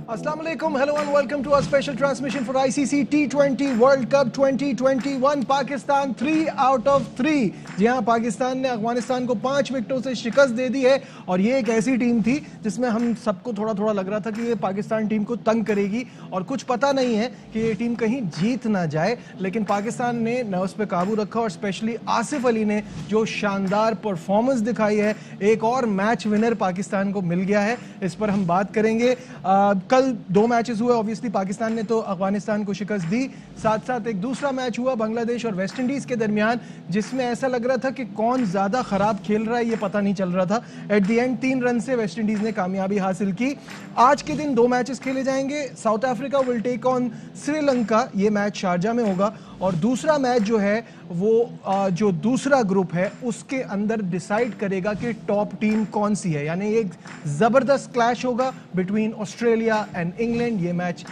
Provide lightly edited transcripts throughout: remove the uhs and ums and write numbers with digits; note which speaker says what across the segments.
Speaker 1: Assalamu alaikum, hello and welcome to our special transmission for ICC T20 World Cup 2021. Pakistan 3 out of 3। जी हाँ, पाकिस्तान ने अफगानिस्तान को 5 विकेटों से शिकस्त दे दी है और ये एक ऐसी टीम थी जिसमें हम सबको थोड़ा थोड़ा लग रहा था कि ये पाकिस्तान टीम को तंग करेगी और कुछ पता नहीं है कि ये टीम कहीं जीत ना जाए, लेकिन पाकिस्तान ने नर्व्स पे काबू रखा और स्पेशली आसिफ अली ने जो शानदार परफॉर्मेंस दिखाई है, एक और मैच विनर पाकिस्तान को मिल गया है। इस पर हम बात करेंगे। कल 2 मैचेस हुए, ऑब्वियसली पाकिस्तान ने तो अफगानिस्तान को शिकस्त दी, साथ साथ एक दूसरा मैच हुआ बांग्लादेश और वेस्ट इंडीज के दरमियान, जिसमें ऐसा लग रहा था कि कौन ज्यादा खराब खेल रहा है ये पता नहीं चल रहा था। एट द एंड 3 रन से वेस्ट इंडीज ने कामयाबी हासिल की। आज के दिन 2 मैचेस खेले जाएंगे। South Africa will take on Sri Lanka, ये मैच शारजा में होगा, और दूसरा मैच जो है वो जो दूसरा ग्रुप है उसके अंदर डिसाइड करेगा कि टॉप टीम कौन सी है। यानी एक जबरदस्त क्लैश होगा बिटवीन ऑस्ट्रेलिया एंड इंग्लैंड। ये मैच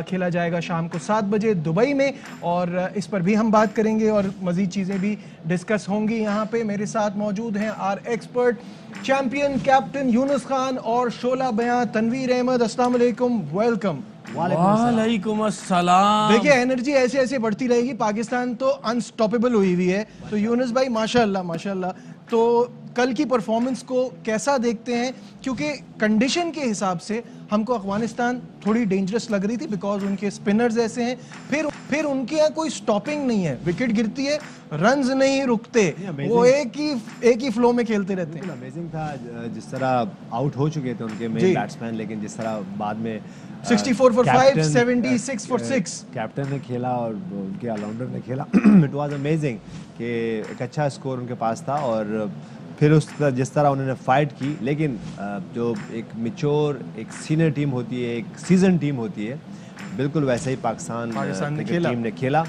Speaker 1: खेला जाएगा शाम को 7 बजे दुबई में, और इस पर भी हम बात करेंगे और मजीद चीजें भी डिस्कस होंगी। यहाँ पे मेरे साथ मौजूद हैं our expert champion captain Younis Khan और शोला बयां तनवीर अहमद। अस्सलाम वालेकुम, वेलकम।
Speaker 2: वालेकुम अस्सलाम।
Speaker 1: देखिए, एनर्जी ऐसे ऐसे बढ़ती रहेगी, पाकिस्तान तो अनस्टॉपेबल हुई हुई है। तो यूनुस भाई माशाल्लाह माशाल्लाह, तो कल की परफॉर्मेंस को कैसा देखते हैं? क्योंकि कंडीशन के हिसाब से हमको अफगानिस्तान थोड़ी डेंजरस लग रही थी बिकॉज उनके स्पिनर्स ऐसे हैं, फिर उनके यहाँ कोई स्टॉपिंग नहीं है, विकेट गिरती है, रन्स नहीं रुकते, वो एक ही फ्लो में खेलते रहते हैं।
Speaker 3: अमेजिंग था जिस तरह आउट हो चुके थे उनके मेन बैट्समैन, लेकिन जिस तरह बाद में
Speaker 1: 64 for 5, 76 for 6
Speaker 3: कैप्टन ने खेला और उनके ऑलराउंडर ने खेला। इट वाज अमेजिंग कि एक अच्छा स्कोर उनके पास था, और फिर जिस तरह उन्होंने फाइट की। लेकिन जो एक मैच्योर, एक सीनियर टीम होती है, एक सीजन टीम होती है, बिल्कुल वैसे ही पाकिस्तान टीम ने खेला।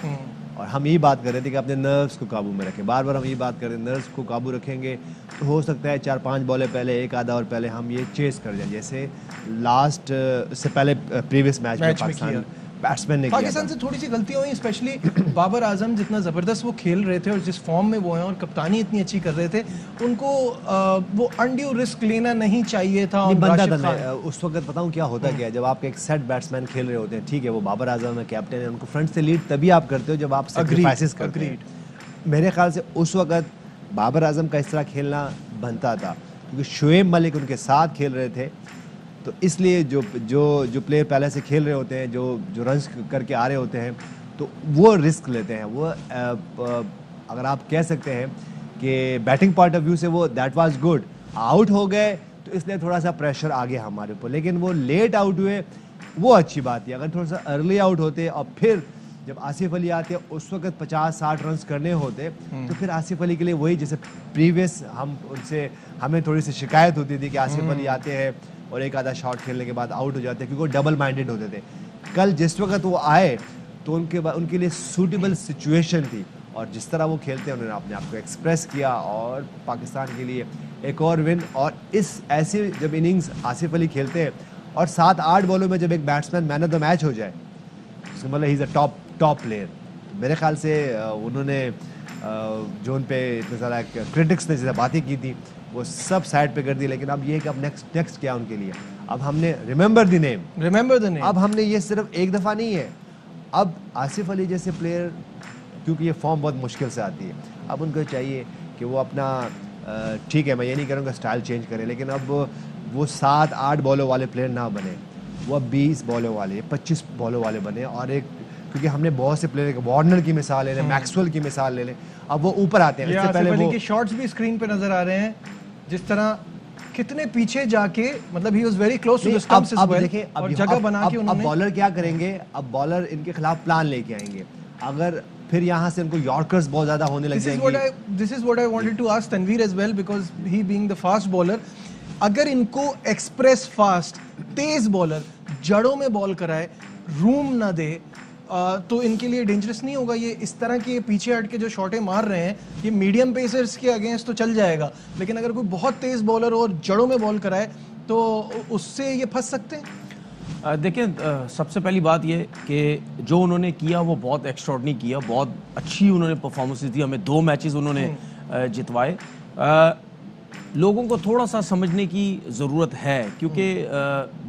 Speaker 3: और हम यही बात कर रहे थे कि अपने नर्व्स को काबू में रखें, बार बार हम यही बात कर रहे हैं, नर्व्स को काबू रखेंगे तो हो सकता है 4-5 बॉलें पहले, एक आधा और पहले हम ये चेस कर जाएं, जैसे लास्ट से पहले प्रीवियस मैच में पाकिस्तान बैट्समैन ने
Speaker 1: पाकिस्तान से थोड़ी सी गलतियां हुई, स्पेशली बाबर आजम जितना जबरदस्त वो खेल रहे थे और जिस फॉर्म में वो हैं और कप्तानी इतनी अच्छी कर रहे थे, उनको वो अनड्यू रिस्क लेना नहीं चाहिए था।
Speaker 3: उस वक्त बताऊं क्या होता क्या है, जब आप एक सेट बैट्समैन खेल रहे होते हैं, ठीक है, वो बाबर आजम है, कैप्टन है, उनको फ्रंट से लीड तभी आप करते हो जब आप सैक्रिफाइसेस करते हैं। मेरे ख्याल से उस वक्त बाबर आजम का इस तरह खेलना बनता था, क्योंकि शुएब मलिक उनके साथ खेल रहे थे। तो इसलिए जो प्लेयर पहले से खेल रहे होते हैं, जो रन्स करके आ रहे होते हैं, तो वो रिस्क लेते हैं। वो अगर आप कह सकते हैं कि बैटिंग पॉइंट ऑफ व्यू से वो दैट वाज गुड। आउट हो गए तो इसलिए थोड़ा सा प्रेशर आ गया हमारे ऊपर, लेकिन वो लेट आउट हुए, वो अच्छी बात है। अगर थोड़ा सा अर्ली आउट होते और फिर जब आसिफ अली आते उस वक्त 50-60 रन करने होते, तो फिर आसिफ अली के लिए वही, जैसे प्रीवियस हमें थोड़ी सी शिकायत होती थी कि आसिफ अली आते हैं और एक आधा शॉट खेलने के बाद आउट हो जाते हैं, क्योंकि वो डबल माइंडेड होते थे। कल जिस वक्त वो आए तो उनके लिए सूटेबल सिचुएशन थी, और जिस तरह वो खेलते हैं उन्होंने अपने आप को एक्सप्रेस किया, और पाकिस्तान के लिए एक और विन। और इस ऐसे जब इनिंग्स आसिफ अली खेलते हैं और 7-8 बॉलों में जब एक batsman man of the match हो जाए, मतलब ही इज़ अ टॉप प्लेयर। मेरे ख्याल से उन्होंने जो उन पे इतने ज़्यादा क्रिटिक्स ने जैसे बातें की थी वो सब साइड पे कर दी। लेकिन अब ये कि अब नेक्स्ट क्या उनके लिए, अब हमने रिमेंबर द नेम, अब हमने ये सिर्फ एक दफ़ा नहीं है, अब आसिफ अली जैसे प्लेयर, क्योंकि ये फॉर्म बहुत मुश्किल से आती है, अब उनको चाहिए कि वो अपना ठीक है, मैं ये नहीं करूँगा स्टाइल चेंज करें, लेकिन अब वो 7-8 बॉलों वाले प्लेयर ना बने, वो अब 20 बॉलों वाले, 25 बॉलों वाले बने। और एक, क्योंकि हमने बहुत से प्लेयर, वार्नर की मिसाल ले लें, मैक्सवेल की मिसाल ले लें, अब वो ऊपर आते हैं। इससे पहले वो
Speaker 1: शॉट्स भी स्क्रीन पे नजर आ रहे हैं, जिस तरह कितने पीछे जाके, मतलब he was very close to the stumps as well, और जगह बना के उन्होंने।
Speaker 3: अब बॉलर क्या करेंगे, अब बॉलर इनके खिलाफ प्लान लेके आएंगे। अगर फिर यहाँ से इनको यॉर्कर्स बहुत ज्यादा होने लग जाएंगे।
Speaker 1: This is what I wanted to ask Tanvir as well, because he being the fast bowler, अगर इनको एक्सप्रेस फास्ट तेज बॉलर जड़ों में बॉल कराए, रूम ना दे, तो इनके लिए डेंजरस नहीं होगा? ये इस तरह के पीछे हट के जो शॉटें मार रहे हैं, ये मीडियम पेसर्स के अगेंस्ट तो चल जाएगा, लेकिन अगर कोई बहुत तेज बॉलर और जड़ों में बॉल कराए तो उससे ये फंस सकते हैं।
Speaker 2: देखिए, सबसे पहली बात ये कि जो उन्होंने किया वो बहुत एक्स्ट्राऑर्डिनरी किया, बहुत अच्छी उन्होंने परफॉर्मेंस दी। हमें 2 मैचेस उन्होंने जितवाए। लोगों को थोड़ा सा समझने की ज़रूरत है, क्योंकि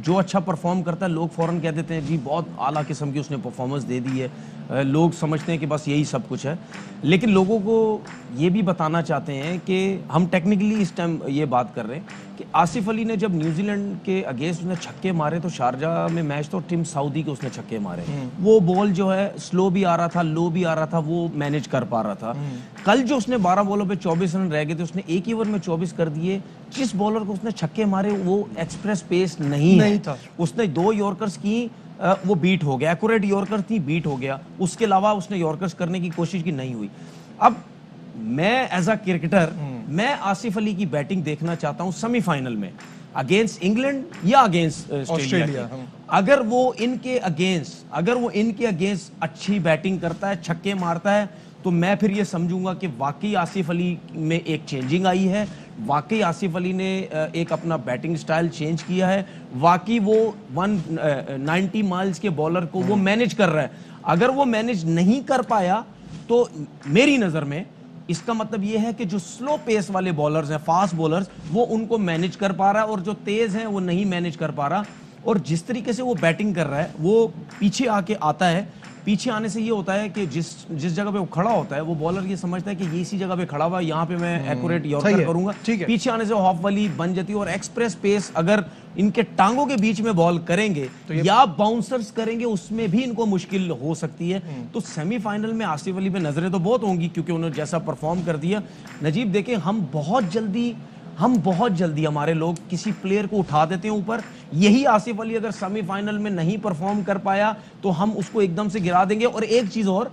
Speaker 2: जो अच्छा परफॉर्म करता है लोग फ़ौरन कह देते हैं जी बहुत आला किस्म की उसने परफॉर्मेंस दे दी है, लोग समझते हैं कि बस यही सब कुछ है। लेकिन लोगों को ये भी बताना चाहते हैं कि हम टेक्निकली इस टाइम ये बात कर रहे हैं कि आसिफ अली ने जब न्यूजीलैंड के अगेंस्ट उसने छक्के मारे तो शारजा में मैच तो टीम सऊदी के उसने छक्के मारे, वो बॉल जो है स्लो भी आ रहा था, लो भी आ रहा था, वो मैनेज कर पा रहा था। कल जो उसने 12 बॉलों पे 24 रन रह गए थे, उसने एक ही ओवर में 24 कर दिए। जिस बॉलर को उसने छक्के मारे वो एक्सप्रेस पेस नहीं था। उसने 2 यॉर्कर्स की, वो बीट हो गया, एक्यूरेट यॉर्कर थी, बीट हो गया। उसके अलावा उसने यॉर्कर्स करने की कोशिश की, नहीं हुई। अब मैं एज अ क्रिकेटर मैं आसिफ अली की बैटिंग देखना चाहता हूं सेमीफाइनल में अगेंस्ट इंग्लैंड या अगेंस्ट ऑस्ट्रेलिया। अगर वो इनके अगेंस्ट अच्छी बैटिंग करता है, छक्के मारता है, तो मैं फिर ये समझूंगा कि वाकई आसिफ अली में एक चेंजिंग आई है, वाकई आसिफ अली ने एक अपना बैटिंग स्टाइल चेंज किया है, वाकई वो 190 माइल्स के बॉलर को वो मैनेज कर रहा है। अगर वो मैनेज नहीं कर पाया तो मेरी नजर में इसका मतलब ये है कि जो स्लो पेस वाले बॉलर्स हैं, फास्ट बॉलर्स, वो उनको मैनेज कर पा रहा है और जो तेज हैं वो नहीं मैनेज कर पा रहा। और जिस तरीके से वो बैटिंग कर रहा है, वो पीछे आके आता है, पीछे आने से ये होता है कि जिस जगह पे वो खड़ा होता है वो बॉलर ये समझता है कि ये इसी जगह पे खड़ा हुआ है, यहाँ पे मैं एक्यूरेट यॉर्कर करूंगा। पीछे आने से ऑफ वाली बन जाती है। और एक्सप्रेस पेस अगर इनके टांगों के बीच में बॉल करेंगे तो या बाउंसर्स करेंगे, उसमें भी इनको मुश्किल हो सकती है। तो सेमीफाइनल में आसिफ अली पे नजरें तो बहुत होंगी, क्योंकि उन्होंने जैसा परफॉर्म कर दिया। नजीब देखें, हम बहुत जल्दी हमारे लोग किसी प्लेयर को उठा देते हैं ऊपर। यही आसिफ अली अगर सेमीफाइनल में नहीं परफॉर्म कर पाया तो हम उसको एकदम से गिरा देंगे। और एक चीज और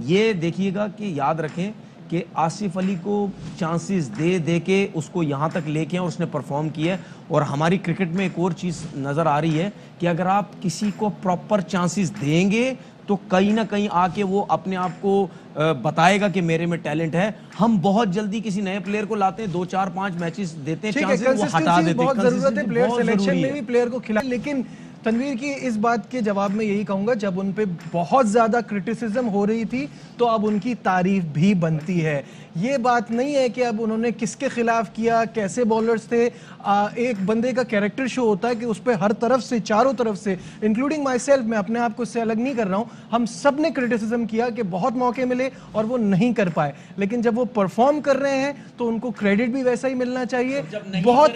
Speaker 2: ये देखिएगा कि याद रखें कि आसिफ अली को चांसेस दे के उसको यहां तक लेके आए और उसने परफॉर्म किया है। और हमारी क्रिकेट में एक और चीज नजर आ रही है कि अगर आप किसी को प्रॉपर चांसेस देंगे तो कहीं ना कहीं आके वो अपने आप को बताएगा कि मेरे में टैलेंट है। हम बहुत जल्दी किसी नए प्लेयर को लाते हैं, 2 4 5 मैचेस देते हैं, चांसेस वो हटा देते हैं।
Speaker 1: बहुत जरूरत है प्लेयर सिलेक्शन में भी प्लेयर को खिला। लेकिन तनवीर की इस बात के जवाब में यही कहूंगा, जब उन पे बहुत ज्यादा क्रिटिसिज्म हो रही थी तो अब उनकी तारीफ भी बनती है। ये बात नहीं है कि अब उन्होंने किसके खिलाफ किया, कैसे बॉलर्स थे। एक बंदे का कैरेक्टर शो होता है कि उस पर हर तरफ से, चारों तरफ से, इंक्लूडिंग माई सेल्फ, मैं अपने आप को इससे अलग नहीं कर रहा हूं, हम सब ने क्रिटिसिज्म किया कि बहुत मौके मिले और वो नहीं कर पाए। लेकिन जब वो परफॉर्म कर रहे हैं तो उनको क्रेडिट भी वैसा ही मिलना चाहिए। बहुत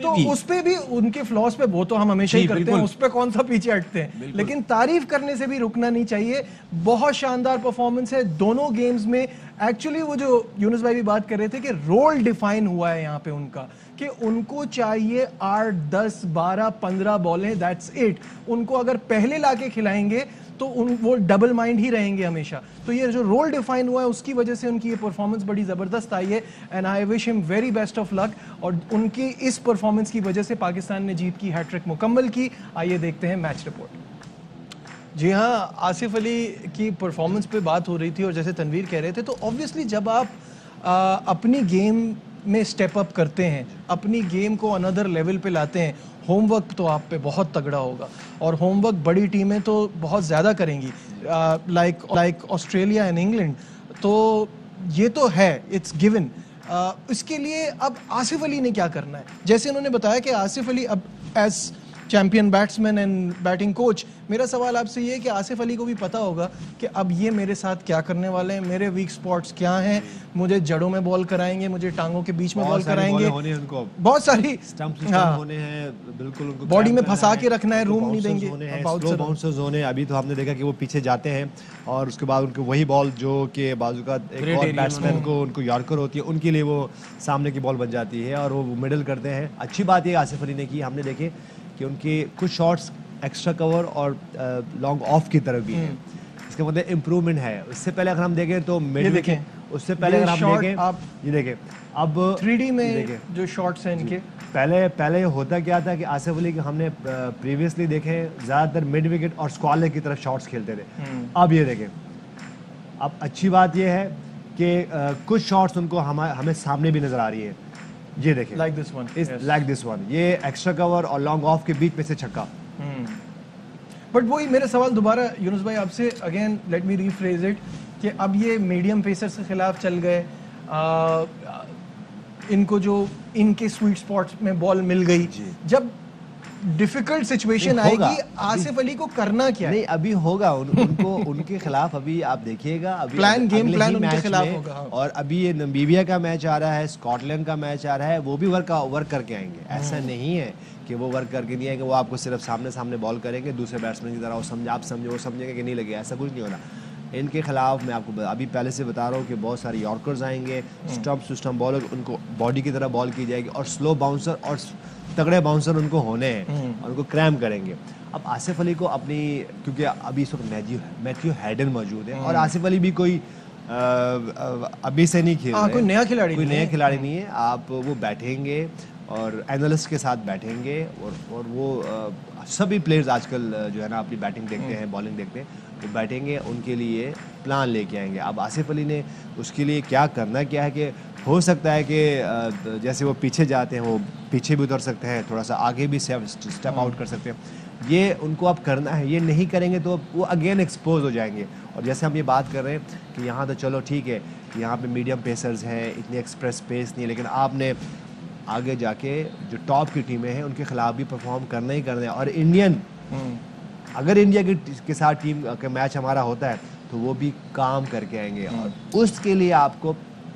Speaker 1: तो उस पर भी उनके फ्लॉस पे वो तो हम हमेशा ही करते हैं, उस पर कौन सा पीछे हटते हैं। लेकिन तारीफ करने से भी रुकना नहीं चाहिए। बहुत शानदार परफॉर्मेंस है दोनों गेम्स में। एक्चुअली वो जो यूनुस भाई भी बात कर रहे थे कि रोल डिफाइन हुआ है यहाँ पे उनका, कि उनको चाहिए 8 10 12 15 बॉलें, दैट्स इट। उनको अगर पहले लाके खिलाएंगे तो वो डबल माइंड ही रहेंगे हमेशा। तो ये जो रोल डिफाइन हुआ है उसकी वजह से उनकी ये परफॉर्मेंस बड़ी ज़बरदस्त आई है। And I wish him very best of luck. और उनकी इस परफॉर्मेंस की वजह से पाकिस्तान ने जीत की हैट्रिक मुकम्मल की। आइए देखते हैं मैच रिपोर्ट। जी हाँ, आसिफ अली की परफॉर्मेंस पे बात हो रही थी और जैसे तनवीर कह रहे थे, तो ऑब्वियसली जब आप अपनी गेम में स्टेप अप करते हैं, अपनी गेम को अनदर लेवल पे लाते हैं, होमवर्क तो आप पे बहुत तगड़ा होगा। और होमवर्क बड़ी टीमें तो बहुत ज़्यादा करेंगी, लाइक ऑस्ट्रेलिया एंड इंग्लैंड। तो ये तो है, इट्स गिवन। इसके लिए अब आसिफ अली ने क्या करना है? जैसे उन्होंने बताया कि आसिफ अली अब as champion batsman and batting coach, मेरा सवाल आपसे ये है कि आसिफ अली को भी पता होगा कि अब ये मेरे साथ क्या करने वाले हैं, मेरे वीक स्पॉट्स क्या हैं। मुझे जड़ों में बॉल कराएंगे, मुझे टांगों के बीच में बॉल कराएंगे, बहुत सारी
Speaker 3: होने हैं, बिल्कुल उनको
Speaker 1: बॉडी में फंसा के रखना है, रूम नहीं देंगे।
Speaker 3: बाउंसर्स होने, अभी तो हमने देखा कि वो पीछे जाते हैं और उसके बाद उनको वही बॉल जो कि बाजू का एक और बैट्समैन को उनको यॉर्कर होती है, उनके लिए वो सामने की बॉल बन जाती है और वो मिडल करते हैं। अच्छी बात ये आसिफ अली ने की, हमने देखे कि उनके कुछ शॉट्स एक्स्ट्रा कवर और लॉन्ग ऑफ की तरफ भी हैं। इसका मतलब इम्प्रूवमेंट है। उससे पहले अगर हम देखें तो
Speaker 1: देखें,
Speaker 3: उससे पहले अगर हम देखें, आप ये देखें, अब
Speaker 1: 3D में जो शॉट्स हैं इनके,
Speaker 3: पहले होता क्या था कि आसिफ अली के हमने प्रीवियसली देखे ज़्यादातर मिड विकेट और स्क्वायर की तरफ शॉट्स खेलते थे। अब ये देखें, अब अच्छी बात ये है कि कुछ शॉट्स उनको हमें सामने भी नजर आ रही है। ये देखें,
Speaker 1: लाइक दिस वन,
Speaker 3: ये एक्स्ट्रा कवर और लॉन्ग ऑफ के बीच में से छक्का।
Speaker 1: बट वही मेरा सवाल दोबारा यूनुस भाई आपसे, again let me rephrase it, कि अब ये मीडियम पेसर्स के खिलाफ चल गए, इनको जो इनके स्वीट स्पॉट्स में बॉल मिल गई, जब डिफिकल्ट सिचुएशन आएगी आसिफ अली को करना क्या है?
Speaker 3: नहीं अभी होगा उनको उनके खिलाफ अभी आप देखिएगा, अभी
Speaker 1: गेम प्लान उनके खिलाफ होगा।
Speaker 3: और अभी ये नमीबिया का मैच आ रहा है, स्कॉटलैंड का मैच आ रहा है, वो भी वर्क करके आएंगे। ऐसा नहीं है कि वो वर्क करके नहीं आएंगे, वो आपको सिर्फ सामने बॉल करेंगे दूसरे बैट्समैन की तरह, आप समझो वो समझेंगे कि नहीं लगेगा, ऐसा कुछ नहीं होना इनके खिलाफ। मैं आपको अभी पहले से बता रहा हूँ कि बहुत सारे यॉर्कर्स आएंगे, स्टम्प सिस्टम बॉलर, उनको बॉडी की तरह बॉल की जाएगी और स्लो बाउंसर और तगड़े बाउंसर उनको होने हैं और उनको क्रैम करेंगे। अब आसिफ अली को अपनी, क्योंकि अभी इस वक्त मैथ्यू हैडन मौजूद है और आसिफ अली भी कोई अभी से नहीं खेल रहे,
Speaker 1: कोई नया खिलाड़ी
Speaker 3: नहीं है। आप वो बैठेंगे और एनालिस्ट के साथ बैठेंगे और वो सभी प्लेयर्स आजकल जो है ना अपनी बैटिंग देखते हैं, बॉलिंग देखते हैं, वो बैठेंगे, उनके लिए प्लान लेके आएंगे। अब आसिफ अली ने उसके लिए क्या करना क्या है कि हो सकता है कि जैसे वो पीछे जाते हैं वो पीछे भी उतर सकते हैं, थोड़ा सा आगे भी स्टेप आउट कर सकते हैं, ये उनको अब करना है। ये नहीं करेंगे तो वो अगेन एक्सपोज हो जाएंगे। और जैसे हम ये बात कर रहे हैं कि यहाँ तो चलो ठीक है, यहाँ पे मीडियम पेसर्स हैं, इतनी एक्सप्रेस पेस नहीं है, लेकिन आपने आगे जाके जो टॉप की टीमें हैं उनके खिलाफ भी परफॉर्म करना ही करना है। और अगर इंडिया के साथ टीम का मैच हमारा होता है तो वो भी काम करके आएंगे और उसके लिए आपको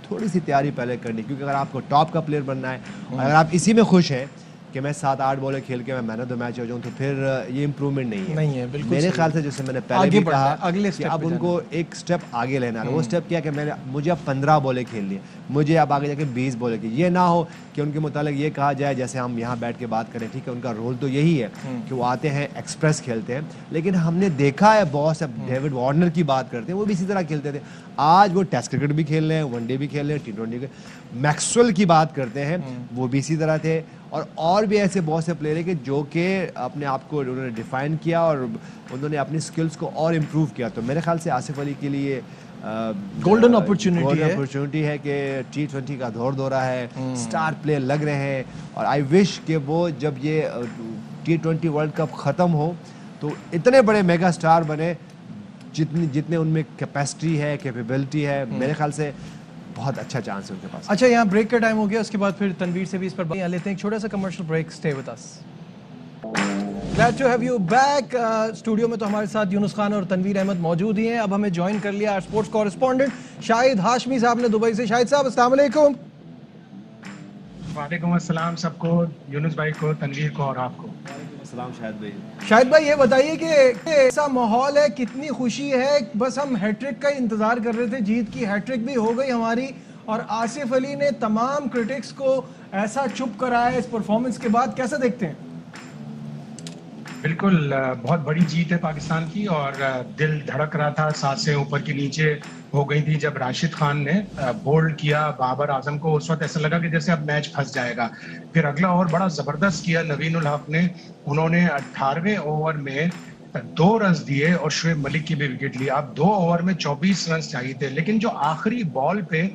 Speaker 3: थोड़ी सी तैयारी पहले करनी, क्योंकि अगर आपको टॉप का प्लेयर बनना है, अगर आप इसी में खुश हैं कि मैं 7-8 बॉलें खेल के मैं मैन ऑफ द मैच हो जाऊं, तो फिर ये इंप्रूवमेंट नहीं है बिल्कुल। मेरे ख्याल से जैसे मैंने पहले भी कहा,
Speaker 1: अगले
Speaker 3: स्टेप अब उनको एक स्टेप आगे लेना है। वो स्टेप क्या कि मुझे अब 15 बॉलें खेलनी है, मुझे अब आगे जाके 20 बॉलें खेलनी। ये ना हो कि उनके मुतालिक ये कहा जाए, जैसे हम यहाँ बैठ के बात करें, ठीक है उनका रोल तो यही है कि वो आते हैं एक्सप्रेस खेलते हैं, लेकिन हमने देखा है बहुत से, डेविड वार्नर की बात करते हैं, वो भी इसी तरह खेलते थे। आज वो टेस्ट क्रिकेट भी खेल रहे हैं, वनडे भी खेल रहे हैं, T20 मैक्सवेल की बात करते हैं, वो भी इसी तरह थे। और भी ऐसे बहुत से प्लेयर हैं कि जो कि अपने आप को उन्होंने डिफाइन किया और उन्होंने अपनी स्किल्स को और इम्प्रूव किया। तो मेरे ख्याल से आसिफ अली के लिए
Speaker 1: गोल्डन अपॉर्चुनिटी
Speaker 3: है कि T20 का दौरा है, स्टार प्लेयर लग रहे हैं और आई विश कि वो जब ये T20 वर्ल्ड कप ख़त्म हो तो इतने बड़े मेगा स्टार बने जितने उनमें कैपेसिटी है, कैपेबिलिटी है। मेरे ख्याल से बहुत अच्छा चांस है उनके पास।
Speaker 1: अच्छा, यहाँ ब्रेक का टाइम हो गया, उसके बाद फिर तनवीर से भी इस पर बात लेते हैं। एक छोटा सा commercial break, stay with us. Glad to have you back. Studio में तो हमारे साथ यूनुस खान और तनवीर अहमद मौजूद ही हैं। अब हमें ज्वाइन कर लिया स्पोर्ट्स कॉरेस्पॉन्डेंट शाहिद हाशमी साहब ने दुबई से। शाहिद साहब अस्सलाम वालेकुम।
Speaker 4: वालेकुम अस्सलाम सबको, यूनुस भाई को, तनवीर को और आपको।
Speaker 1: शाहिद भाई ये बताइए कि ऐसा माहौल है, कितनी खुशी है, बस हम हैट्रिक का इंतजार कर रहे थे, जीत की हैट्रिक भी हो गई हमारी और आसिफ अली ने तमाम क्रिटिक्स को ऐसा चुप कराया इस परफॉर्मेंस के बाद, कैसा देखते हैं?
Speaker 4: बिल्कुल, बहुत बड़ी जीत है पाकिस्तान की और दिल धड़क रहा था, सांसें ऊपर की नीचे हो गई थी जब राशिद खान ने बोल्ड किया बाबर आजम को। उस वक्त ऐसा लगा कि जैसे अब मैच फंस जाएगा। फिर अगला ओवर बड़ा जबरदस्त किया नवीन उल हक ने, उन्होंने 18वें ओवर में 2 रन दिए और शुएब मलिक की भी विकेट ली। अब 2 ओवर में 24 रन चाहिए थे, लेकिन जो आखिरी बॉल पे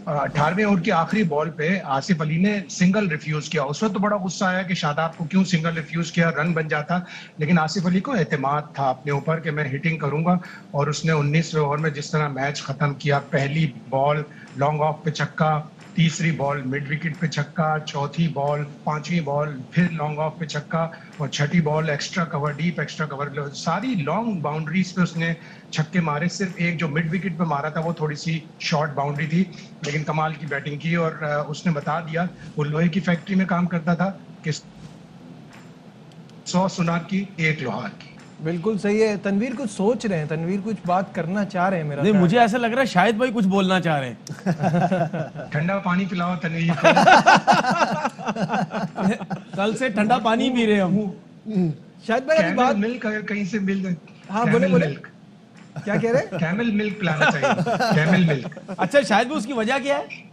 Speaker 4: 18वें ओवर की आखिरी बॉल पे आसिफ अली ने सिंगल रिफ्यूज किया। उस वक्त तो बड़ा गुस्सा आया कि शादाब को क्यों सिंगल रिफ्यूज किया, रन बन जाता, लेकिन आसिफ अली को एतमाद था अपने ऊपर कि मैं हिटिंग करूंगा और उसने 19वें ओवर में जिस तरह मैच खत्म किया, पहली बॉल लॉन्ग ऑफ पे छक्का, तीसरी बॉल मिड विकेट पे छक्का, चौथी बॉल, पांचवी बॉल फिर लॉन्ग ऑफ पे छक्का और छठी ball extra cover, deep extra cover, सारी लॉन्ग बाउंड्रीज पे उसने छक्के मारे। सिर्फ एक जो मिड विकेट पे मारा था वो थोड़ी सी शॉर्ट बाउंड्री थी, लेकिन कमाल की बैटिंग की और उसने बता दिया वो लोहे की फैक्ट्री में काम करता था कि 100 सुनार की 1 लोहार की।
Speaker 1: बिल्कुल सही है। तनवीर कुछ सोच रहे हैं, तनवीर कुछ बात करना चाह रहे हैं। मेरा
Speaker 2: नहीं, मुझे ऐसा लग रहा है शायद भाई कुछ बोलना चाह रहे हैं।
Speaker 4: ठंडा पानी पिलाओ तनवीर को।
Speaker 2: कल से ठंडा पानी पी रहे हम।
Speaker 1: शायद भाई अभी बात
Speaker 4: मिल्क अगर कहीं से मिल जाए।
Speaker 1: हाँ बोले क्या कह रहे हैं?
Speaker 4: कैमल मिल्क पिलाना चाहिए, कैमल मिल्क।
Speaker 2: अच्छा, शायद भी उसकी वजह क्या है?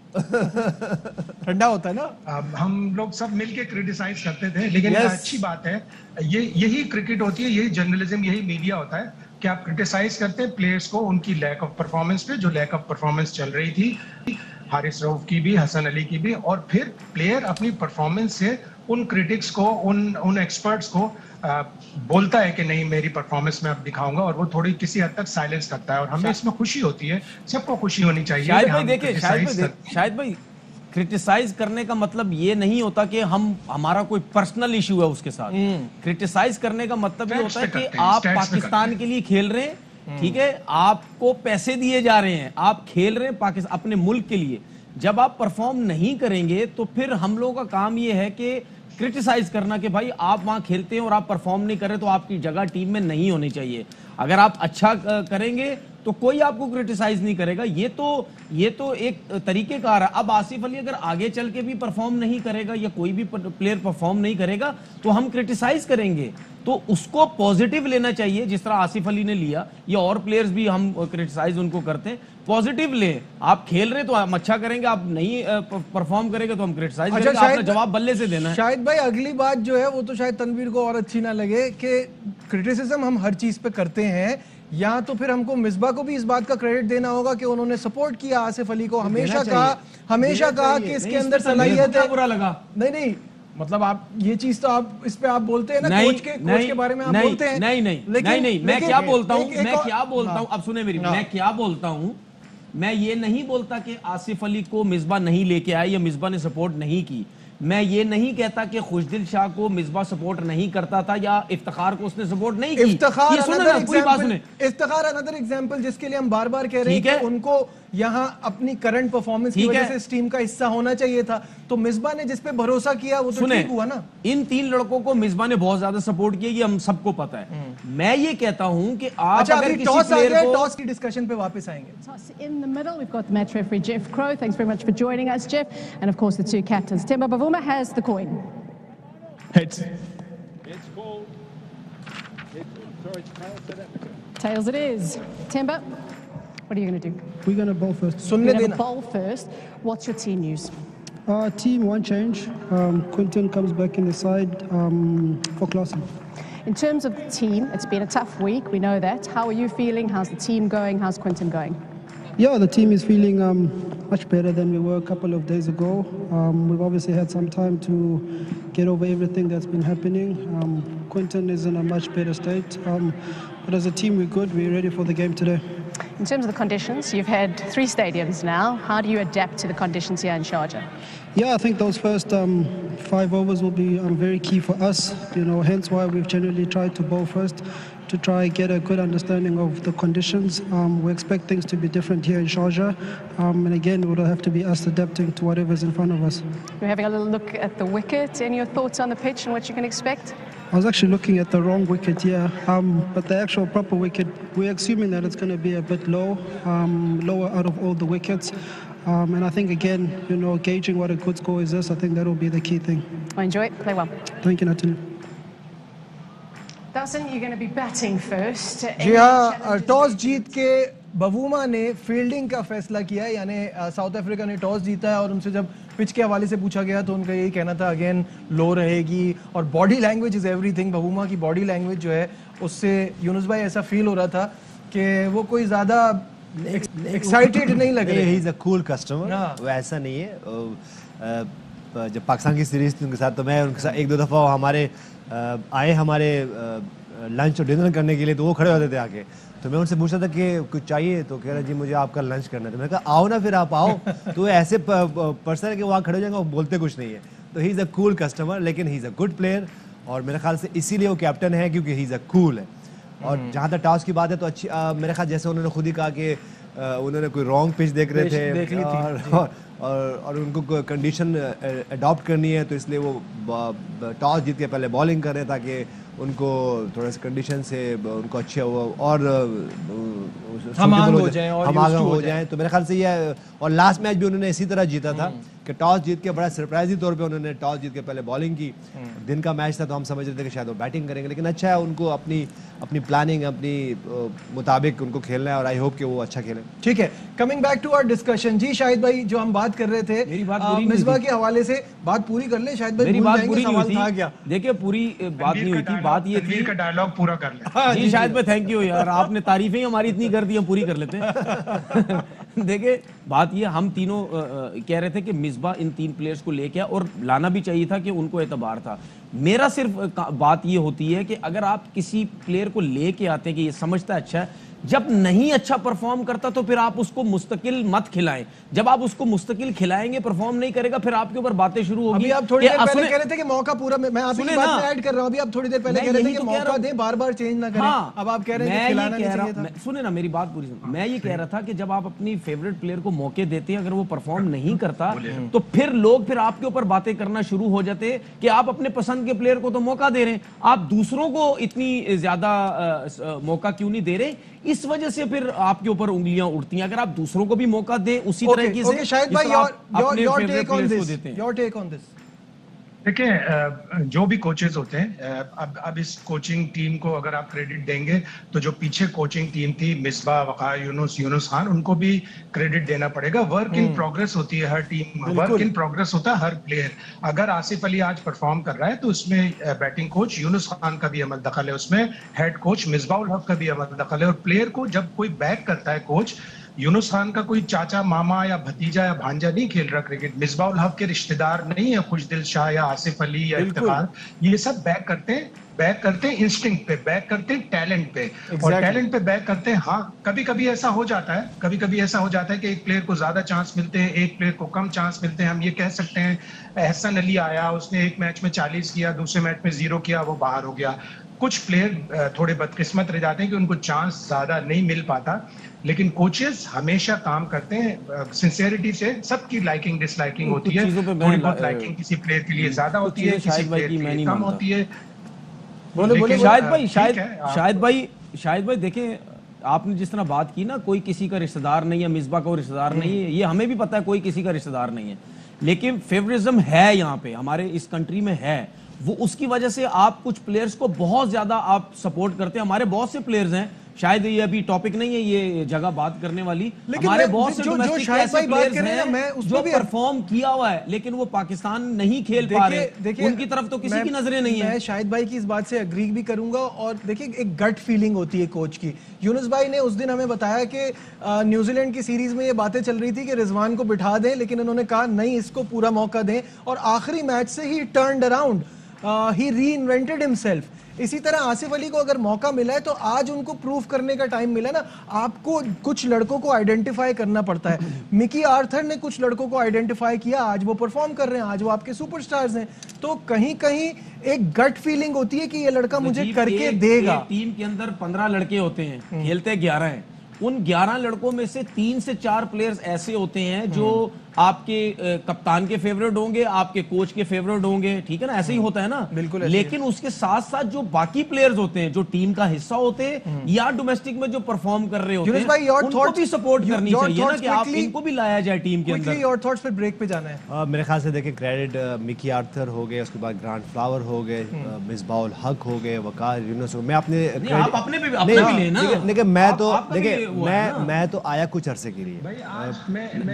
Speaker 1: ठंडा होता है ना।
Speaker 4: हम लोग सब मिलके क्रिटिसाइज करते थे, लेकिन अच्छी बात है, यही क्रिकेट होती है, यही जर्नलिज्म, यही मीडिया होता है कि आप क्रिटिसाइज करते हैं प्लेयर्स को उनकी लैक ऑफ परफॉर्मेंस पे, जो लैक ऑफ परफॉर्मेंस चल रही थी हारिस रऊफ की भी, हसन अली की भी, और फिर प्लेयर अपनी परफॉर्मेंस से उन क्रिटिक्स को, उन एक्सपर्ट्स को बोलता है कि नहीं मेरी परफॉर्मेंस में अब दिखाऊंगा, और वो थोड़ी किसी हद तक साइलेंस करता है और हमें इसमें खुशी होती है, सबको खुशी होनी चाहिए।
Speaker 2: शायद भाई देखिए, शायद भाई क्रिटिसाइज करने का मतलब ये नहीं होता कि हमारा कोई पर्सनल इशू है उसके साथ। क्रिटिसाइज करने का मतलब ये होता है कि आप पाकिस्तान के लिए खेल रहे हैं, ठीक है, आपको पैसे दिए जा रहे हैं, आप खेल रहे हैं पाकिस्तान अपने मुल्क के लिए। जब आप परफॉर्म नहीं करेंगे तो फिर हम लोगों का काम ये है कि क्रिटिसाइज करना कि भाई आप वहां खेलते हैं और आप परफॉर्म नहीं कर रहे तो आपकी जगह टीम में नहीं होनी चाहिए। अगर आप अच्छा करेंगे तो कोई आपको क्रिटिसाइज नहीं करेगा। ये तो एक तरीकेकार है। अब आसिफ अली अगर आगे चल के भी परफॉर्म नहीं करेगा या कोई भी प्लेयर परफॉर्म नहीं करेगा तो हम क्रिटिसाइज करेंगे, तो उसको पॉजिटिव लेना चाहिए जिस तरह आसिफ अली ने लिया, या और प्लेयर्स भी हम क्रिटिसाइज उनको करते हैं। पॉजिटिव ले, आप खेल रहे तो हम अच्छा करेंगे, आप नहीं परफॉर्म करेंगे तो हम क्रिटिसाइज करेंगे। आपका जवाब बल्ले से देना है।
Speaker 1: शायद भाई अगली बात जो है वो तो शायद तनवीर को और अच्छी ना लगे कि क्रिटिसिज्म हम हर चीज पे करते हैं, या तो फिर हमको मिसबा को भी इस बात का क्रेडिट देना होगा कि उन्होंने सपोर्ट किया आसिफ अली को, हमेशा कहा कि इसके अंदर सलाहियत है।
Speaker 2: बुरा लगा
Speaker 1: नहीं, मतलब आप ये चीज तो आप इस पे आप बोलते हैं ना, कोच के बारे में आप बोलते हैं।
Speaker 2: नहीं, मैं क्या बोलता हूँ, अब सुने मेरी, मैं क्या बोलता हूँ, मैं ये नहीं बोलता कि आसिफ अली को मिसबा नहीं लेके आए या मिसबा ने सपोर्ट नहीं की। मैं ये नहीं कहता कि खुशदिल शाह को मिसबा सपोर्ट नहीं करता था या इफ्तिखार को उसने सपोर्ट नहीं की।
Speaker 1: इफ्तिखार अनदर एग्जांपल जिसके लिए हम बार बार कह रहे हैं कि उनको यहाँ अपनी करंट परफॉर्मेंस की वजह से इस टीम का हिस्सा होना चाहिए था। तो मिसबा ने जिस पे भरोसा किया वो तो ठीक हुआ ना।
Speaker 2: इन तीन लड़कों को मिसबा ने बहुत ज्यादा सपोर्ट किया, ये हम सबको पता है। मैं ये कहता हूं कि आप अगर किसी प्लेयर को
Speaker 1: टॉस की डिस्कशन पे वापस आएंगे।
Speaker 5: In the middle, we've got the match referee Jeff Crow. Thanks very much for joining us, Jeff, and of course the two captains. Temba Bavuma has the coin.
Speaker 6: Heads.
Speaker 5: Tails it is. Temba, what are you going to do?
Speaker 6: We're going to bowl first.
Speaker 5: You're going to bowl first. What's your team news?
Speaker 6: Team one change. Quinton comes back in the side for Clausen.
Speaker 5: In terms of the team, it's been a tough week. We know that. How are you feeling? How's the team going? How's Quinton going?
Speaker 6: Yeah, the team is feeling much better than we were a couple of days ago. We've obviously had some time to get over everything that's been happening. Quinton is in a much better state. But as a team, we're good. We're ready for the game today.
Speaker 5: In terms of the conditions, you've had 3 stadiums now. How do you adapt to the conditions here in Sharjah?
Speaker 6: Yeah, I think those first 5 overs will be very key for us. You know, hence why we've generally tried to bowl first, to try and get a good understanding of the conditions. We expect things to be different here in Sharjah. And again, it will have to be us adapting to whatever's in front of us.
Speaker 5: You're having a little look at the wicket. Any thoughts on the pitch and what you can expect?
Speaker 6: I was actually looking at the wrong wicket, yeah. But the actual proper wicket, we're assuming that it's going to be a bit low, lower out of all the wickets. And I think, again, you know, gauging what a good score is this, I think that will be the key thing.
Speaker 5: Well, enjoy it. Play well.
Speaker 6: Thank you, Natalie.
Speaker 5: Dawson, you're going to be batting first.
Speaker 1: जी हाँ, toss जीत के Bavuma ने fielding का फैसला किया, यानी south Africa ने toss जीता है और उनसे जब पिच के हवाले से पूछा गया तो उनका यही कहना था अगेन लो रहेगी और body language is everything. Bavuma की बॉडी लैंग्वेज जो है उससे यूनुस भाई ऐसा फील हो रहा था कि वो कोई ज़्यादा एक्साइटेड नहीं लग रहे।
Speaker 3: He is a cool customer, वो ऐसा नहीं है। जब पाकिस्तान की सीरीज थी उनके साथ तो मैं उनके साथ 1-2 दफ़ा हमारे आए हमारे लंच और डिनर करने के लिए, तो वो खड़े होते थे आके, तो मैं उनसे पूछता था कि कुछ चाहिए, तो कह रहा जी मुझे आपका लंच करना है। तो मैंने कहा आओ ना, फिर आप आओ। तो ऐसे पर्सन है कि वहाँ खड़े हो जाएंगे और बोलते कुछ नहीं है। तो he is a cool customer, लेकिन he is a good player और मेरे ख्याल से इसीलिए वो कैप्टन है क्योंकि ही इज़ अ कूल है। और जहाँ तक टॉस की बात है तो अच्छी मेरे ख्याल जैसे उन्होंने खुद ही कहा कि उन्होंने कोई रॉन्ग पिच देख रहे थे और उनको कंडीशन अडॉप्ट करनी है, तो इसलिए वो टॉस जीत के पहले बॉलिंग कर रहे ताकि उनको थोड़ा सा कंडीशन से उनको अच्छे और
Speaker 1: हम आगे
Speaker 3: हो जाए। तो मेरे ख्याल से ये, और लास्ट मैच भी उन्होंने इसी तरह जीता था कि टॉस जीत के बड़ा सरप्राइजी तौर पे उन्होंने टॉस जीत के पहले बॉलिंग की। दिन का मैच था तो हम समझ रहे थे कि शायद वो बैटिंग करेंगे, लेकिन अच्छा है उनको अपनी प्लानिंग अपनी मुताबिक उनको खेलना है और आई होप कि वो अच्छा खेलें।
Speaker 1: ठीक है, coming back to our discussion. जी शाहिद भाई, जो हम बात कर रहे थे मिसबा के हवाले से, बात पूरी कर ले शाहिद भाई।
Speaker 2: मेरी बात पूरी नहीं हुई थी, देखिए पूरी बात नहीं हुई थी, बात ये थी
Speaker 4: का डायलॉग पूरा कर ले।
Speaker 2: जी शाहिद भाई थैंक यू यार, आपने तारीफें ही हमारी इतनी कर दी, हम पूरी कर लेते हैं। देखिए बात ये, हम तीनों कह रहे थे कि मिसबा इन 3 प्लेयर्स को लेके और लाना भी चाहिए था कि उनको एतबार था। मेरा सिर्फ बात ये होती है कि अगर आप किसी प्लेयर को लेके आते हैं कि ये समझता है अच्छा है, जब नहीं अच्छा परफॉर्म करता तो फिर आप उसको मुस्तकिल मत खिलाएं। जब आप उसको मुस्तकिल खिलाएंगे, परफॉर्म नहीं करेगा, फिर आपके ऊपर बातें शुरू होगी।
Speaker 1: अभी आप थोड़ी देर पहले कह रहे थे कि मौका पूरा, मैं आपकी
Speaker 2: सुने
Speaker 1: बात
Speaker 2: ना,
Speaker 1: में ऐड कर रहा हूं। अभी आप थोड़ी देर पहले कह रहे थे कि मौका दें, बार-बार चेंज ना करें।
Speaker 2: हाँ,
Speaker 1: अब आप कह रहे हैं कि खिलाना नहीं चाहिए था।
Speaker 2: सुने ना मेरी बात पूरी सुन। मैं ये कह रहा था कि जब आप अपनी फेवरेट प्लेयर को मौके देते हैं, अगर वो परफॉर्म नहीं करता तो फिर लोग फिर आपके ऊपर बातें करना शुरू हो जाते हैं कि आप अपने पसंद के प्लेयर को तो मौका दे रहे हैं, आप दूसरों को इतनी ज्यादा मौका क्यों नहीं दे रहे। इस वजह से फिर आपके ऊपर उंगलियां उड़ती हैं। अगर आप दूसरों को भी मौका दें उसी तरीके से,
Speaker 1: शायद भाई, your take on this।
Speaker 4: देखिए, जो भी कोचेस होते हैं, अब इस कोचिंग टीम को अगर आप क्रेडिट देंगे तो जो पीछे कोचिंग टीम थी, मिसबा, वक़ार यूनुस खान, उनको भी क्रेडिट देना पड़ेगा। वर्क इन प्रोग्रेस होती है हर टीम, वर्क इन प्रोग्रेस होता है हर प्लेयर। अगर आसिफ अली आज परफॉर्म कर रहा है तो उसमें बैटिंग कोच यूनुस खान का भी अमल दखल है, उसमें हेड कोच मिसबाउल हक का भी अमल दखल है। और प्लेयर को जब कोई बैक करता है कोच, यूनुस खान का कोई चाचा, मामा या भतीजा या भांजा नहीं खेल रहा क्रिकेट, मिसबाउल हक के रिश्तेदार नहीं है खुशदिल शाह या आसिफ अली या इफ्तिखार, ये सब बैक करते हैं इंस्टिंक्ट पे, बैक करते हैं टैलेंट पे। और टैलेंट पे बैक करते हैं। हाँ, कभी कभी ऐसा हो जाता है कि एक प्लेयर को ज्यादा चांस मिलते हैं, एक प्लेयर को कम चांस मिलते हैं। हम ये कह सकते हैं एहसन अली आया, उसने एक मैच में 40 किया, दूसरे मैच में 0 किया, वो बाहर हो गया। कुछ प्लेयर थोड़े बदकिस्मत रह जाते हैं कि उनको चांस ज्यादा नहीं मिल पाता, लेकिन कोचेस हमेशा काम करते हैं सिंसियरिटी से। सबकी लाइकिंग डिसलाइकिंग होती है, थोड़ी बहुत लाइकिंग किसी प्लेयर के लिए ज्यादा होती है, किसी प्लेयर के लिए कम होती है।
Speaker 2: बोले शाहिद भाई देखें, आपने जिस तरह बात की ना, कोई किसी का रिश्तेदार नहीं है, मिसबा का रिश्तेदार नहीं है, ये हमें भी पता है कोई किसी का रिश्तेदार नहीं है, लेकिन फेवरिज्म है यहाँ पे हमारे इस कंट्री में है। वो उसकी वजह से आप कुछ प्लेयर्स को बहुत ज्यादा आप सपोर्ट करते हैं। हमारे बहुत से प्लेयर्स हैं, शायद ये अभी टॉपिक नहीं है ये जगह बात करने वाली, हमारे बहुत से डोमेस्टिक ऐसे प्लेयर्स हैं जो परफॉर्म किया हुआ है लेकिन वो पाकिस्तान नहीं खेल पा रहे, उनकी तरफ तो किसी की नजरें नहीं है।
Speaker 1: मैं शाहिद भाई की इस बात से एग्री भी करूंगा। और देखिए, एक गट फीलिंग होती है कोच की। यूनुस भाई ने उस दिन हमें बताया कि न्यूजीलैंड की सीरीज में ये बातें चल रही थी कि रिजवान को बिठा दें, लेकिन उन्होंने कहा नहीं, इसको पूरा मौका दें। और आखिरी मैच से he turned around, he reinvented himself. इसी तरह आसिफ अली को अगर मौका मिला है तो आज उनको प्रूव करने का टाइम मिला ना। आपको कुछ लड़कों को आइडेंटिफाई करना पड़ता है। मिकी आर्थर ने कुछ लड़कों को आइडेंटिफाई किया, आज वो परफॉर्म कर रहे हैं, आज वो आपके सुपरस्टार्स हैं। तो कहीं कहीं एक गट फीलिंग होती है कि ये लड़का मुझे करके देगा।
Speaker 2: टीम के अंदर 15 लड़के होते हैं, खेलते 11 हैं। उन 11 लड़कों में से 3 से 4 प्लेयर्स ऐसे होते हैं जो आपके कप्तान के फेवरेट होंगे, आपके कोच के फेवरेट होंगे, ठीक है ना, ऐसे ही होता है ना,
Speaker 1: बिल्कुल।
Speaker 2: लेकिन उसके साथ साथ जो बाकी प्लेयर्स होते हैं, जो टीम का हिस्सा होते हैं या डोमेस्टिक में जो परफॉर्म कर रहे होते हैं, उनको भी सपोर्ट करनी चाहिए ना कि आप इनको भी लाया जाए टीम के अंदर।
Speaker 1: और थॉट्स पे ब्रेक पे जाना है।
Speaker 3: मेरे ख्याल से देखिए, क्रेडिट मिकी आर्थर हो गए, उसके बाद ग्रांट फ्लावर हो गए, मिसबाउल हक हो गए, वकार यूनुस हो गए। मैं अपने
Speaker 2: आप अपने भी लेना,
Speaker 3: लेकिन मैं तो देखिए, मैं तो आया कुछ अरसे के लिए।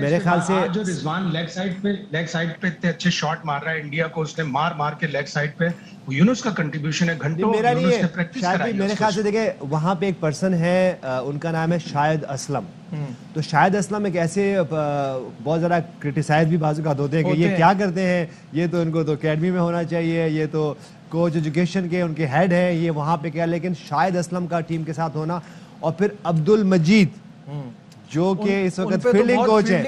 Speaker 3: मेरे ख्याल से
Speaker 4: जो रिजवान लेग साइड पे इतने अच्छे शॉट मार रहा है इंडिया को, उसने मार के लेग साइड पे, यूनुस का कंट्रिब्यूशन है। घंटों
Speaker 3: मेरा नहीं है,
Speaker 4: प्रैक्टिस
Speaker 3: शायद मेरे ख्याल से देखिए, वहां पे एक पर्सन है, उनका नाम है शाहिद असलम। तो शाहिद असलम एक ऐसे बहुत ज़्यादा क्रिटिसाइज भी बाजू का होते हैं कि ये क्या करते हैं, ये तो इनको तो अकेडमी में होना चाहिए, ये तो कोच एजुकेशन के उनके हेड है, ये वहाँ पे क्या। लेकिन शाहिद असलम का टीम के साथ होना, और फिर अब्दुल मजीद जो कि इस वक्त फील्डिंग कोच है,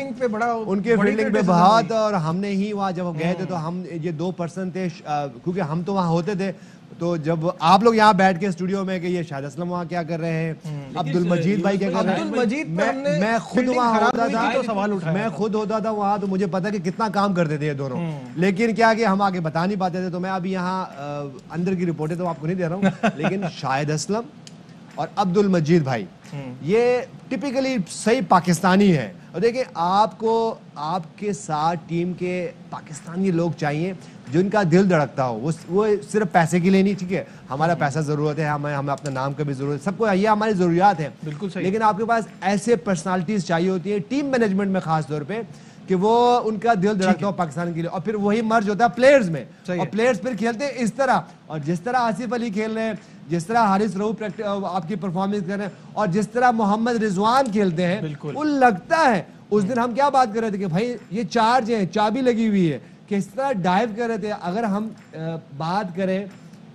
Speaker 3: उनके फील्डिंग पे बहुत, और हमने ही वहाँ जब गए थे तो हम ये 2 पर्सन थे, क्योंकि हम तो वहाँ होते थे। तो जब आप लोग यहाँ बैठ के स्टूडियो में कि ये शाहिद असलम वहाँ क्या कर रहे हैं, अब्दुल मजीद भाई क्या कर रहे हैं, मैं खुद वहाँ होता था, मैं खुद होता था वहाँ, तो मुझे पता कि कितना काम करते थे ये दोनों। लेकिन क्या कि हम आगे बता नहीं पाते थे। तो मैं अभी यहाँ अंदर की रिपोर्टें तो आपको नहीं दे रहा हूँ, लेकिन शाहिद असलम और अब्दुल मजीद भाई ये टिपिकली सही पाकिस्तानी है। और देखिए, आपको आपके साथ टीम के पाकिस्तानी लोग चाहिए जिनका दिल धड़कता हो। वो सिर्फ पैसे के लिए नहीं, ठीक है, हमारा पैसा जरूरत है, हमें अपना नाम का भी जरूरत है, सबको ये हमारी जरूरियात है,
Speaker 1: बिल्कुल सही।
Speaker 3: लेकिन आपके पास ऐसे पर्सनालिटीज चाहिए होती है टीम मैनेजमेंट में, खास तौर पे कि वो उनका दिल धड़कता हो पाकिस्तान के लिए। और फिर वही मर्ज होता है प्लेयर्स में, और प्लेयर्स फिर खेलते हैं इस तरह। और जिस तरह आसिफ अली खेल रहे हैं, जिस तरह हारिस रऊफ आपकी परफॉर्मेंस कर रहे हैं, और जिस तरह मोहम्मद रिजवान खेलते हैं, वो लगता है। उस दिन हम क्या बात कर रहे थे कि भाई ये चार्ज है, चाबी लगी हुई है, किस तरह डाइव कर रहे थे। अगर हम बात करें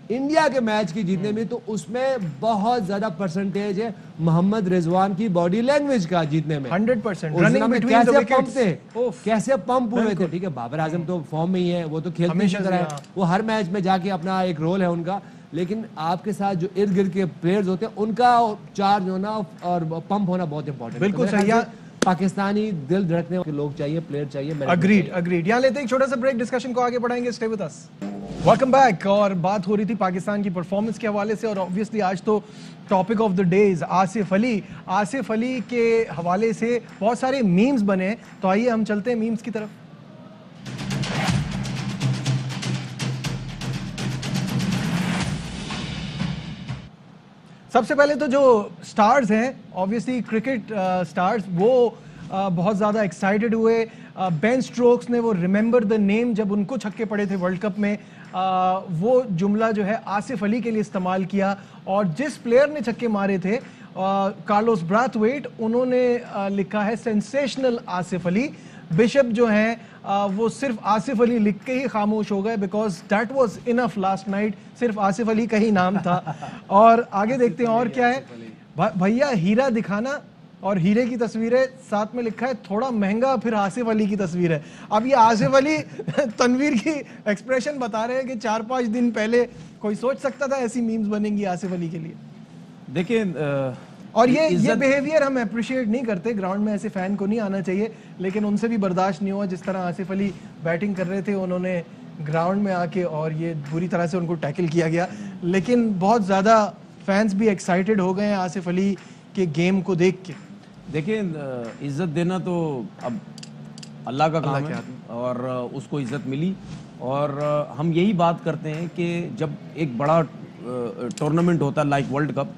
Speaker 3: इंडिया के मैच की जीतने में, तो उसमें बहुत ज्यादा परसेंटेज है मोहम्मद रिजवान की बॉडी लैंग्वेज का जीतने में।
Speaker 1: 100%
Speaker 3: उस
Speaker 1: रनिंग
Speaker 3: समय
Speaker 1: बिटवीन द
Speaker 3: कैसे पंप
Speaker 1: विकेट्स
Speaker 3: थे, कैसे पंप हुए थे। ठीक है, बाबर आजम तो फॉर्म में ही है, वो तो खेलते
Speaker 1: हमेशा
Speaker 3: की
Speaker 1: से,
Speaker 3: तरह है,
Speaker 1: हाँ।
Speaker 3: वो हर मैच में जाके अपना एक रोल है उनका। लेकिन आपके साथ जो इर्द गिर्द के प्लेयर्स होते हैं उनका चार्ज होना और पंप होना बहुत इंपॉर्टेंट है।
Speaker 1: बिल्कुल
Speaker 3: तो मेरे
Speaker 1: सही।
Speaker 3: ख्याल से पाकिस्तानी दिल धड़कने वाले लोग चाहिए, प्लेयर चाहिए।
Speaker 1: अग्रीड। यहाँ लेते हैं एक छोटा सा ब्रेक, डिस्कशन को आगे बढ़ाएंगे। Stay with us. Welcome back. और बात हो रही थी पाकिस्तान की परफॉर्मेंस के हवाले से, और ऑब्वियसली आज तो topic of the day is Asif Ali. Asif Ali के हवाले से बहुत सारे मीम्स बने हैं, तो आइए हम चलते हैं मीम्स की तरफ। सबसे पहले तो जो स्टार्स हैं, ऑब्वियसली क्रिकेट स्टार्स, वो बहुत ज़्यादा एक्साइटेड हुए। बेन स्ट्रोक्स ने वो रिमेंबर द नेम, जब उनको छक्के पड़े थे वर्ल्ड कप में, वो जुमला जो है आसिफ अली के लिए इस्तेमाल किया। और जिस प्लेयर ने छक्के मारे थे, कार्लोस ब्राथवेट, उन्होंने लिखा है सेंसेशनल आसिफ अली। बिशप जो हैं वो सिर्फ आसिफ अली लिख के ही खामोश हो गए, because that was enough last night, सिर्फ आसिफ अली का ही नाम था। और आगे देखते हैं और क्या है। भैया हीरा दिखाना, और हीरे की तस्वीर है, साथ में लिखा है थोड़ा महंगा, फिर आसिफ अली की तस्वीर है। अब ये आसिफ अली तनवीर की एक्सप्रेशन बता रहे हैं कि 4-5 दिन पहले कोई सोच सकता था ऐसी मीम्स बनेंगी आसिफ अली के लिए।
Speaker 2: देखिए,
Speaker 1: और ये बिहेवियर हम अप्रिशिएट नहीं करते, ग्राउंड में ऐसे फैन को नहीं आना चाहिए, लेकिन उनसे भी बर्दाश्त नहीं हुआ। जिस तरह आसिफ अली बैटिंग कर रहे थे, उन्होंने ग्राउंड में आके और ये बुरी तरह से उनको टैकल किया गया। लेकिन बहुत ज़्यादा फैंस भी एक्साइटेड हो गए हैं आसिफ अली के गेम को देख के।
Speaker 2: देखिए, इज्जत देना तो अब अल्लाह का काम है, और उसको इज्जत मिली। और हम यही बात करते हैं कि जब एक बड़ा टूर्नामेंट होता है लाइक वर्ल्ड कप,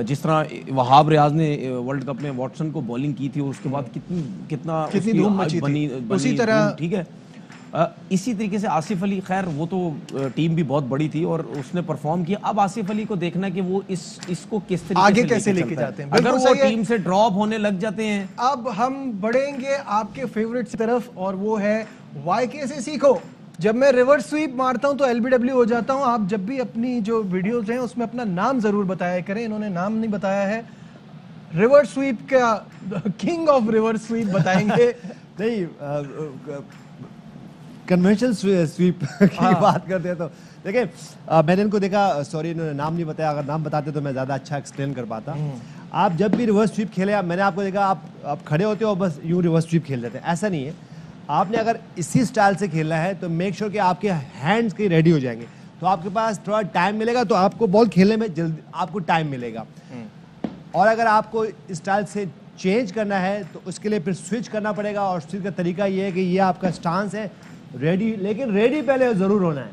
Speaker 2: जिस तरह वहाब रियाज ने वर्ल्ड कप में वॉटसन को बॉलिंग की थी, उसके बाद कितनी
Speaker 1: धूम मची थी, उसी तरह
Speaker 2: ठीक है। इसी तरीके से आसिफ अली, खैर वो तो टीम भी बहुत बड़ी थी और उसने परफॉर्म किया। अब आसिफ अली को देखना कि वो इसको किस तरीके
Speaker 1: आगे
Speaker 2: से
Speaker 1: कैसे लेके जाते हैं।
Speaker 2: अगर वो टीम से ड्रॉप होने लग जाते हैं।
Speaker 1: अब हम बढ़ेंगे आपके फेवरेट की तरफ, और वो है YK से सीखो। जब मैं रिवर्स स्वीप मारता हूं तो LBW हो जाता हूं। आप जब भी अपनी जो वीडियोस हैं उसमें अपना नाम जरूर बताया करें। इन्होंने नाम नहीं बताया है। रिवर्स स्वीप का किंग ऑफ रिवर्स स्वीप बताएंगे।
Speaker 3: नहीं, कन्वेंशनल स्वीप की बात करते हैं तो देखिए, मैंने इनको देखा, सॉरी इन्होंने नाम नहीं बताया, अगर नाम बताते तो मैं ज़्यादा अच्छा एक्सप्लेन कर पाता। आप जब भी रिवर्स स्वीप खेले, मैंने आपको देखा, आप खड़े होते हो बस यूँ रिवर्स स्वीप खेल लेते हैं, ऐसा नहीं है। आपने अगर इसी स्टाइल से खेलना है तो मेक श्योर कि आपके हैंड्स के रेडी हो जाएंगे, तो आपके पास थोड़ा टाइम मिलेगा, तो आपको बॉल खेलने में जल्दी आपको टाइम मिलेगा। और अगर आपको इस स्टाइल से चेंज करना है तो उसके लिए फिर स्विच करना पड़ेगा, और स्विच का तरीका ये है कि ये आपका स्टांस है रेडी, लेकिन रेडी पहले ज़रूर होना है।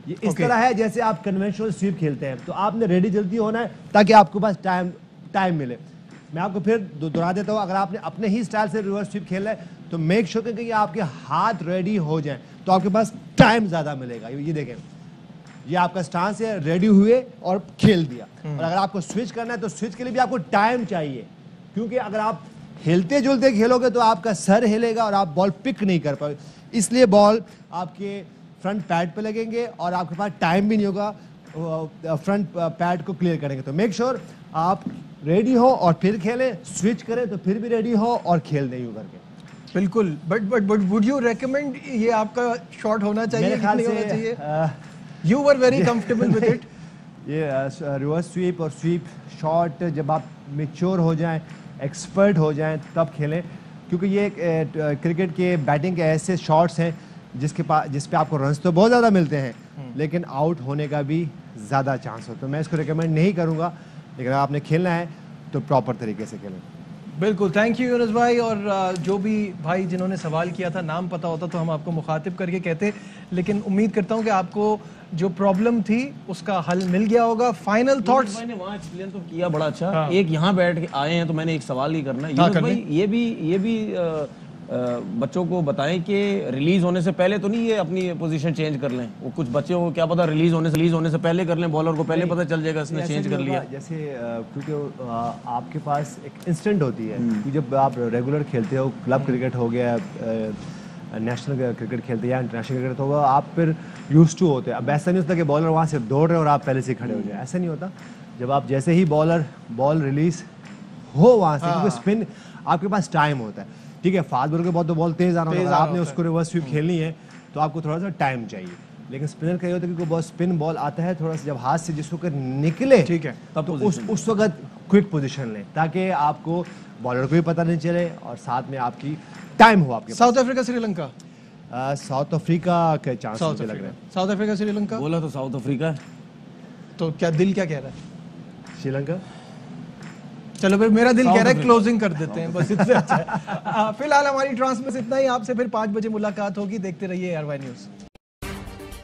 Speaker 3: ये इस तरह है जैसे आप कन्वेंशनल स्वीप खेलते हैं, तो आपने रेडी जल्दी होना है ताकि आपके पास टाइम मिले। मैं आपको फिर दोहरा देता हूँ, अगर आपने अपने ही स्टाइल से रिवर्स स्वीप खेलना है तो मेक श्योर कि आपके हाथ रेडी हो जाएं, तो आपके पास टाइम ज़्यादा मिलेगा। ये देखें, ये आपका स्टांस है, रेडी हुए और खेल दिया। और अगर आपको स्विच करना है तो स्विच के लिए भी आपको टाइम चाहिए, क्योंकि अगर आप हिलते जुलते खेलोगे तो आपका सर हिलेगा और आप बॉल पिक नहीं कर पाओगे। इसलिए बॉल आपके फ्रंट पैड पे लगेंगे और आपके पास टाइम भी नहीं होगा फ्रंट पैड को क्लियर करेंगे। तो मेक श्योर आप रेडी हो और फिर खेलें, स्विच करें तो फिर भी रेडी हो और खेल दें यूं करके।
Speaker 1: बिल्कुल। बट वुड यू रेकमेंड ये आपका शॉट होना चाहिए?
Speaker 3: मेरे ख्याल
Speaker 1: होना
Speaker 3: से
Speaker 1: चाहिए? You were very comfortable with it.
Speaker 3: ये रिवर्स स्वीप और स्वीप शॉट जब आप मैच्योर हो जाएं, एक्सपर्ट हो जाएं, तब खेलें, क्योंकि ये क्रिकेट के बैटिंग के ऐसे शॉट्स हैं जिस पे आपको रन्स तो बहुत ज़्यादा मिलते हैं, लेकिन आउट होने का भी ज़्यादा चांस हो। तो मैं इसको रिकमेंड नहीं करूँगा, लेकिन अगर आपने खेलना है तो प्रॉपर तरीके से खेलें।
Speaker 1: बिल्कुल, थैंक यू यूनुस भाई। और जो भी भाई जिन्होंने सवाल किया था, नाम पता होता तो हम आपको मुखातिब करके कहते, लेकिन उम्मीद करता हूं कि आपको जो प्रॉब्लम थी उसका हल मिल गया होगा। Final thoughts?
Speaker 2: मैंने वहाँ एक्सप्लेन तो किया बड़ा अच्छा। हाँ। एक यहाँ बैठ के आए हैं तो मैंने एक सवाल ही करना है। यूनुस भाई, ये भी बच्चों को बताएं कि रिलीज होने से पहले तो नहीं ये अपनी पोजीशन चेंज कर लें। वो कुछ बच्चों को क्या पता रिलीज होने से पहले कर लें, बॉलर को पहले पता चल जाएगा इसने चेंज कर लिया।
Speaker 3: जैसे क्योंकि आपके पास एक इंस्टेंट होती है, जब आप रेगुलर खेलते हो, क्लब क्रिकेट हो गया, नेशनल क्रिकेट खेलते हैं या इंटरनेशनल क्रिकेट, तो आप फिर यूज टू होते हैं। अब ऐसा नहीं होता कि बॉलर वहाँ से दौड़ रहे और आप पहले से खड़े हो जाए, ऐसा नहीं होता। जब आप जैसे ही बॉल रिलीज हो वहाँ से, क्योंकि स्पिन आपके पास टाइम होता है, ठीक है, फास्ट बॉलर के बहुत तो बॉल तेज आना होता है, आपने उसको रिवर्स स्वीप खेलनी है तो आपको थोड़ा सा टाइम चाहिए। लेकिन स्पिनर का ये होता है कि बहुत स्पिन बॉल आता है थोड़ा सा, जब हाथ से जिसको कर निकले,
Speaker 1: ठीक है,
Speaker 3: तो उस वक्त क्विक पोजीशन लें ताकि आपको बॉलर को भी पता नहीं चले और साथ में आपकी टाइम हो आपके।
Speaker 1: South Africa Sri Lanka,
Speaker 3: south Africa के चांस मुझे लग रहे हैं।
Speaker 1: साउथ अफ्रीका श्रीलंका
Speaker 2: बोला तो साउथ अफ्रीका है,
Speaker 1: तो क्या दिल क्या कह रहा है?
Speaker 3: श्रीलंका।
Speaker 1: चलो फिर मेरा दिल कह रहा है क्लोजिंग कर देते हैं, बस इससे अच्छा है। फिलहाल हमारी ट्रांस में इतना ही, आपसे फिर 5 बजे मुलाकात होगी। देखते रहिए ARY न्यूज़।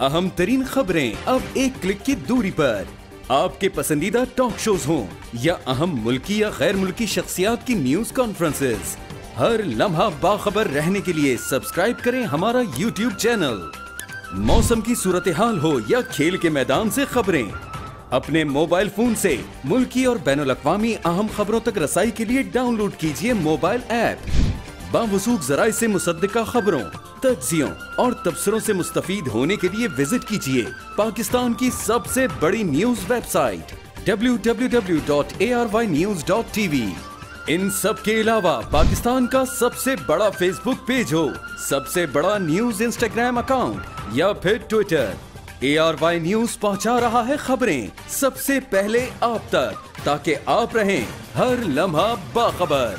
Speaker 7: अहम तरीन खबरें अब एक क्लिक की दूरी पर, आपके पसंदीदा टॉक शोज हों या अहम मुल्की या गैर मुल्की शख्सियात की न्यूज कॉन्फ्रेंसेस, हर लम्हा बाखबर रहने के लिए सब्सक्राइब करें हमारा YouTube चैनल। मौसम की सूरत हाल हो या खेल के मैदान से खबरें, अपने मोबाइल फोन से मुल्की और बैनुल-अक़वामी अहम खबरों तक रसाई के लिए डाउनलोड कीजिए मोबाइल ऐप। बावसूख ज़राए से मुसद्दिका खबरों, तज्ज़ियों और तबसरों से मुस्तफ़ीद होने के लिए विजिट कीजिए पाकिस्तान की सबसे बड़ी न्यूज वेबसाइट www.arynews.tv। इन सब के अलावा पाकिस्तान का सबसे बड़ा फेसबुक पेज हो, सबसे बड़ा न्यूज इंस्टाग्राम अकाउंट या फिर ट्विटर, ARY न्यूज पहुंचा रहा है खबरें सबसे पहले आप तक, ताकि आप रहें हर लम्हा बाखबर।